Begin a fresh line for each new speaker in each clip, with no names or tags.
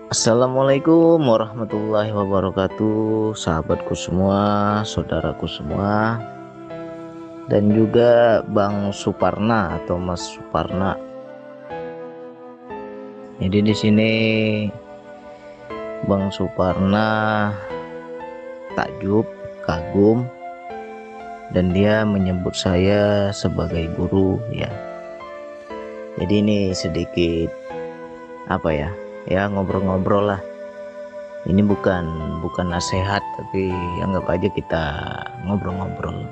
Assalamualaikum warahmatullahi wabarakatuh, sahabatku semua, saudaraku semua, dan juga Bang Suparna atau Mas Suparna. Jadi di sini Bang Suparna takjub, kagum, dan dia menyebut saya sebagai guru ya. Jadi ini sedikit ngobrol-ngobrol lah. Ini bukan nasihat, tapi anggap aja kita ngobrol-ngobrol.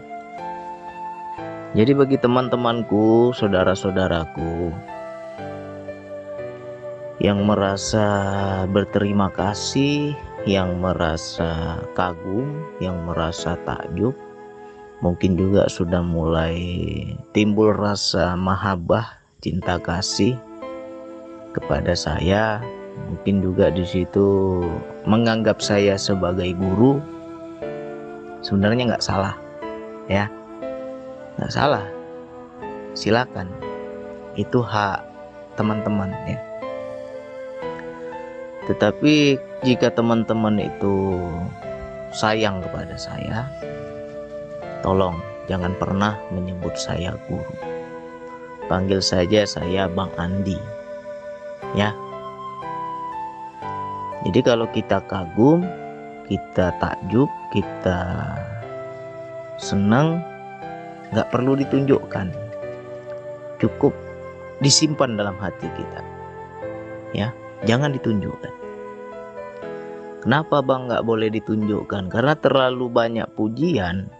Jadi bagi teman-temanku, saudara-saudaraku yang merasa berterima kasih, yang merasa kagum, yang merasa takjub, mungkin juga sudah mulai timbul rasa mahabbah, cinta kasih kepada saya. Mungkin juga di situ menganggap saya sebagai guru. Sebenarnya nggak salah, ya, nggak salah. Silakan, itu hak teman-teman ya. Tetapi jika teman-teman itu sayang kepada saya, tolong jangan pernah menyebut saya guru. Panggil saja saya Bang Andi, ya. Jadi kalau kita kagum, kita takjub, kita senang, nggak perlu ditunjukkan, cukup disimpan dalam hati kita, ya, jangan ditunjukkan. Kenapa Bang nggak boleh ditunjukkan? Karena terlalu banyak pujian,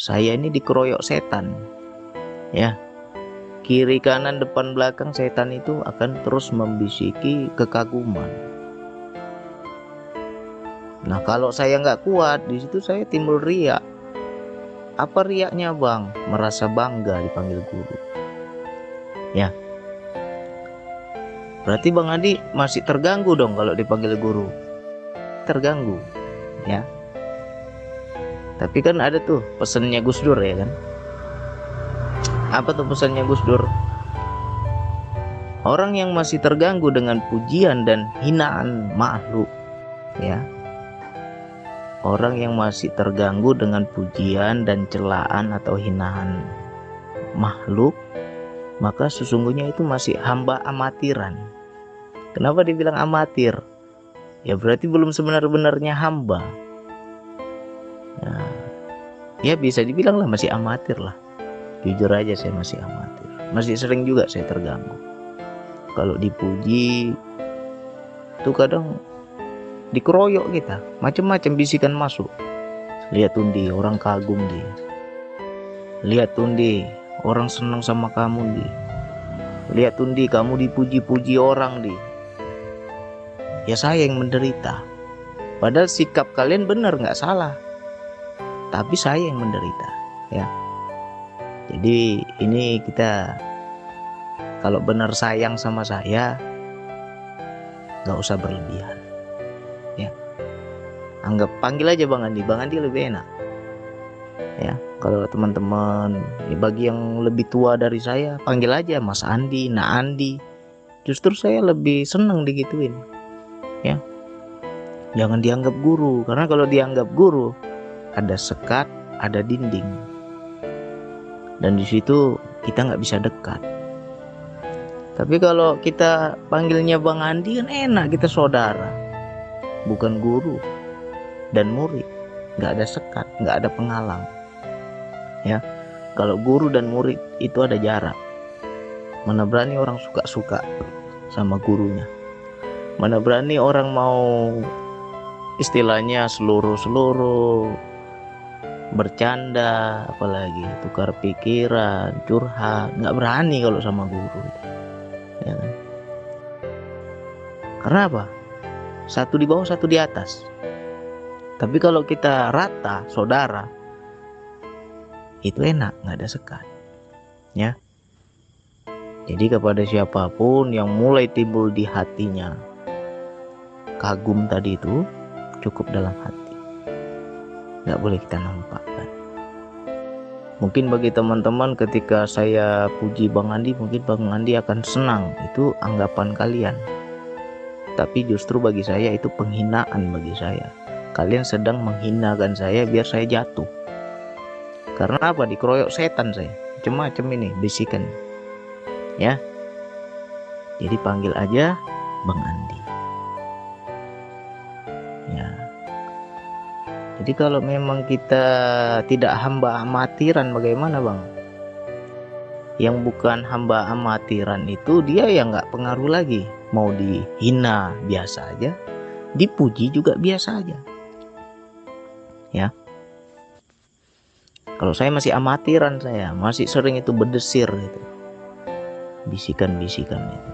saya ini dikeroyok setan, ya. Kiri kanan depan belakang setan itu akan terus membisiki kekaguman. Nah kalau saya nggak kuat, di situ saya timbul riak. Apa riaknya Bang? Merasa bangga dipanggil guru, ya. Berarti Bang Andi masih terganggu dong kalau dipanggil guru. Terganggu, ya. Tapi kan ada tuh pesannya Gus Dur, ya kan? Apa tuh pesannya Gus Dur? Orang yang masih terganggu dengan pujian dan hinaan makhluk, ya. Orang yang masih terganggu dengan pujian dan celaan atau hinaan makhluk, maka sesungguhnya itu masih hamba amatiran. Kenapa dibilang amatir? Ya berarti belum sebenar-benarnya hamba. Nah, ya bisa dibilang lah masih amatir lah. Jujur aja saya masih amatir. Masih sering juga saya terganggu. Kalau dipuji itu kadang dikeroyok kita, macam-macam bisikan masuk. Lihat Tundi, orang kagum dia. Lihat Tundi, orang senang sama kamu di. Lihat Tundi, kamu dipuji-puji orang di. Ya saya yang menderita. Padahal sikap kalian benar, nggak salah. Tapi saya yang menderita, ya. Jadi ini kita kalau benar sayang sama saya, nggak usah berlebihan, ya. Anggap panggil aja Bang Andi. Bang Andi lebih enak, ya. Kalau teman-teman bagi yang lebih tua dari saya, panggil aja Mas Andi, Nak Andi. Justru saya lebih senang digituin, ya. Jangan dianggap guru, karena kalau dianggap guru ada sekat, ada dinding. Dan di situ kita nggak bisa dekat. Tapi kalau kita panggilnya Bang Andi kan enak, kita saudara, bukan guru dan murid. Nggak ada sekat, nggak ada penghalang, ya. Kalau guru dan murid itu ada jarak. Mana berani orang suka-suka sama gurunya. Mana berani orang mau istilahnya seluruh bercanda, apalagi tukar pikiran, curhat, nggak berani kalau sama guru, ya kan? Karena apa? Satu di bawah, satu di atas. Tapi kalau kita rata, saudara, itu enak, nggak ada sekat, ya. Jadi kepada siapapun yang mulai timbul di hatinya kagum tadi itu, cukup dalam hati, nggak boleh kita nampakkan. Mungkin bagi teman-teman ketika saya puji Bang Andi, mungkin Bang Andi akan senang. Itu anggapan kalian, tapi justru bagi saya itu penghinaan bagi saya. Kalian sedang menghinakan saya biar saya jatuh. Karena apa? Dikeroyok setan saya. Macam-macam ini bisikan. Ya. Jadi panggil aja Bang Andi. Ya. Jadi kalau memang kita tidak hamba amatiran, bagaimana Bang? Yang bukan hamba amatiran itu dia yang nggak pengaruh lagi. Mau dihina biasa aja, dipuji juga biasa aja. Ya. Kalau saya masih amatiran, saya masih sering itu berdesir gitu. Bisikan-bisikan itu.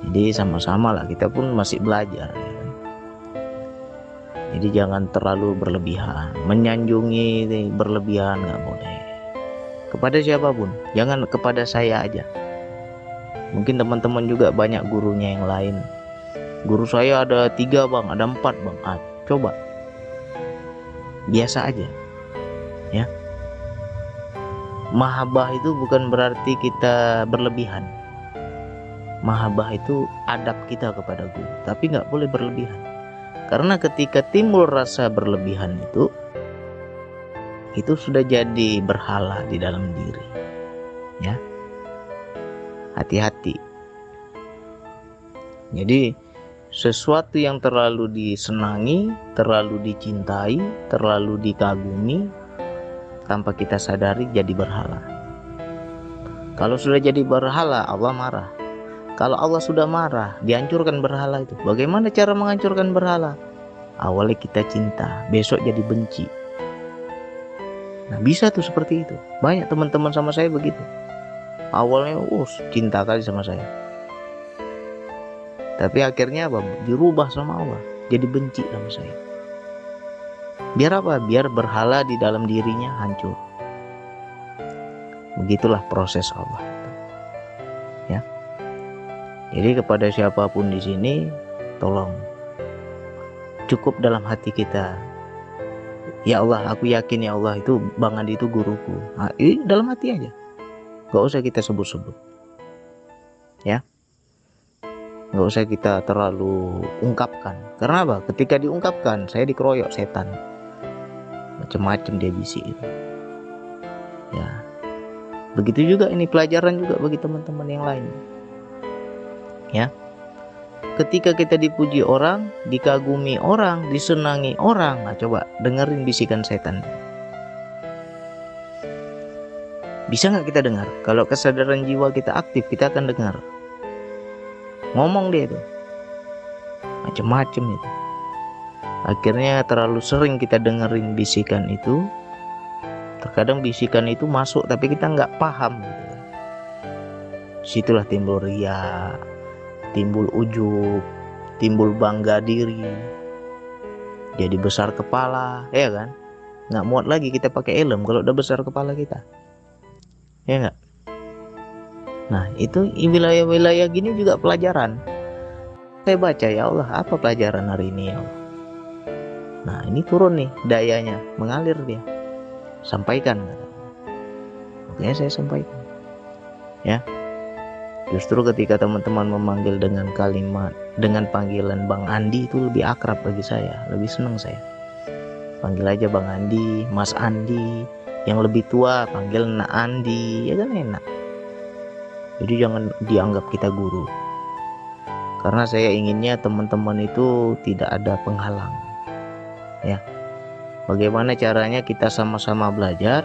Jadi sama-sama lah, kita pun masih belajar ya kan? Jadi jangan terlalu berlebihan, menyanjungi berlebihan nggak boleh. Kepada siapapun, jangan kepada saya aja. Mungkin teman-teman juga banyak gurunya yang lain. Guru saya ada 3 Bang, ada 4 Bang. Coba biasa aja ya. Mahabbah itu bukan berarti kita berlebihan. Mahabbah itu adab kita kepada guru, tapi nggak boleh berlebihan. Karena ketika timbul rasa berlebihan itu sudah jadi berhala di dalam diri. Ya. Hati-hati. Jadi sesuatu yang terlalu disenangi, terlalu dicintai, terlalu dikagumi, tanpa kita sadari jadi berhala. Kalau sudah jadi berhala, Allah marah. Kalau Allah sudah marah, dihancurkan berhala itu. Bagaimana cara menghancurkan berhala? Awalnya kita cinta, besok jadi benci. Nah, bisa tuh seperti itu. Banyak teman-teman sama saya begitu. Awalnya cinta kali sama saya, tapi akhirnya apa? Dirubah sama Allah, jadi benci sama saya. Biar apa? Biar berhala di dalam dirinya hancur. Begitulah proses Allah. Ya. Jadi kepada siapapun di sini, tolong cukup dalam hati kita. Ya Allah, aku yakin ya Allah itu Bang Andi itu guruku. Nah, ini dalam hati aja. Gak usah kita sebut-sebut. Ya. Gak usah kita terlalu ungkapkan. Karena apa? Ketika diungkapkan, saya dikeroyok setan. Macam-macam dia bisik itu. Ya. Begitu juga ini pelajaran juga bagi teman-teman yang lain. Ya. Ketika kita dipuji orang, dikagumi orang, disenangi orang, nah coba dengerin bisikan setan. Bisa nggak kita dengar? Kalau kesadaran jiwa kita aktif, kita akan dengar. Ngomong dia itu macam-macam itu. Akhirnya terlalu sering kita dengerin bisikan itu. Terkadang bisikan itu masuk tapi kita nggak paham gitu. Situlah timbul riya, timbul ujub, timbul bangga diri, jadi besar kepala, ya kan? Nggak muat lagi kita pakai helm kalau udah besar kepala kita, ya nggak? Nah itu wilayah-wilayah gini juga pelajaran. Saya baca, ya Allah apa pelajaran hari ini ya Allah. Nah ini turun nih dayanya, mengalir dia. Sampaikan. Makanya saya sampaikan. Ya. Justru ketika teman-teman memanggil dengan kalimat, dengan panggilan Bang Andi itu lebih akrab bagi saya, lebih senang saya. Panggil aja Bang Andi, Mas Andi. Yang lebih tua panggil Nak Andi, ya kan enak. Jadi jangan dianggap kita guru. Karena saya inginnya teman-teman itu tidak ada penghalang. Ya. Bagaimana caranya kita sama-sama belajar?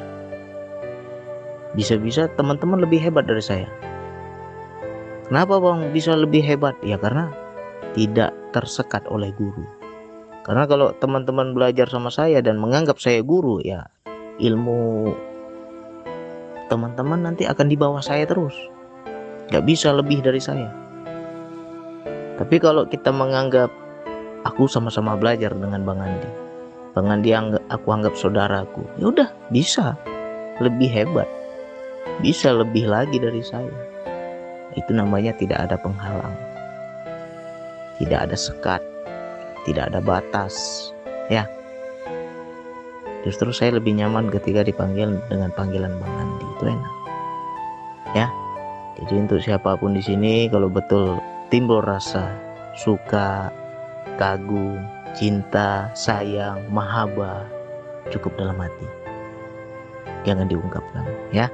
Bisa-bisa teman-teman lebih hebat dari saya. Kenapa Bang bisa lebih hebat? Ya karena tidak tersekat oleh guru. Karena kalau teman-teman belajar sama saya dan menganggap saya guru, ya ilmu teman-teman nanti akan di bawah saya terus. Gak bisa lebih dari saya. Tapi kalau kita menganggap aku sama-sama belajar dengan Bang Andi, Bang Andi aku anggap saudaraku, ya udah bisa lebih hebat, bisa lebih lagi dari saya. Itu namanya tidak ada penghalang, tidak ada sekat, tidak ada batas. Ya, justru saya lebih nyaman ketika dipanggil dengan panggilan Bang Andi, itu enak. Ya, jadi untuk siapapun di sini, kalau betul timbul rasa suka, kagum, cinta, sayang, mahabbah, cukup dalam hati. Jangan diungkapkan, ya.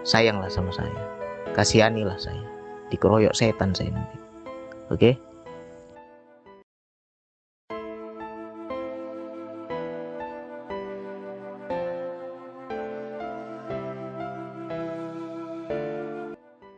Sayanglah sama saya, kasihanilah saya, dikeroyok setan saya nanti. Oke?